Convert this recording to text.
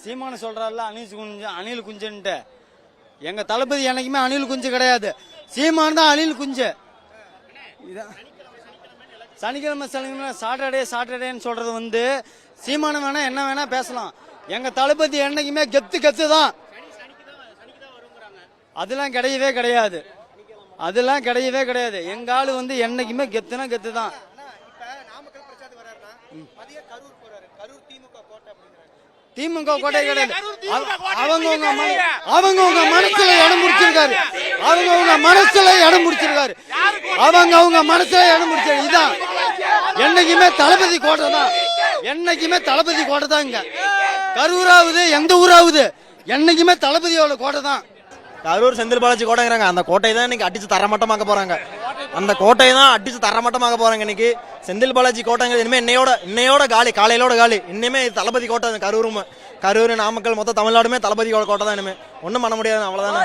சீமானு சொல்றாருல அணில் குஞ்சுன்ட்டு. எங்க தளபதி என்னைக்குமே அணில் குஞ்சு கிடையாது, சீமான் தான் அணில் குஞ்சு. சனிக்கிழமை சாட்டர்டேன்னு சொல்றது வந்து சீமானு வேணா என்ன வேணா பேசலாம், எங்க தளபதி என்னைக்குமே கெத்து தான். அதெல்லாம் கிடையவே கிடையாது, அதெல்லாம் கிடையவே கிடையாது. எங்க ஆளு வந்து என்னைக்குமே கெத்துனா கெத்து தான். திமுக கோட்டை கிடையாது, அவங்க மனசுல இடம் முடிச்சிருக்காரு, அவங்க மனசுல இடம் முடிச்சிருக்காரு, அவங்க மனசுல இடம் முடிச்சிருக்காரு. இதான் என்னைக்குமே தளபதி கோட்டை தான், என்னைக்குமே தளபதி கோட்டை தான். இங்க கரூராவது எந்த ஊராவது என்னைக்குமே தளபதியோட கோட்டை தான். கரூர் செந்தில் பாலாஜி கோட்டைங்கிறாங்க, அந்த கோட்டை தான் இன்னைக்கு அடிச்சு தரமட்டமாக்க போறாங்க, அந்த கோட்டையை தான் அடிச்சு தரமட்டமாக்க போறாங்க. இன்னைக்கு செந்தில் பாலாஜி கோட்டைங்க இனிமே இன்னையோட காலி, காலையிலோட காலி. இனிமே தளபதி கோட்டை கரூர் நாமக்கல் மொத்த தமிழ்நாடுமே தளபதி கோட்டை தான். இனிமே ஒன்றும் பண்ண முடியாது, அவ்வளவுதானே.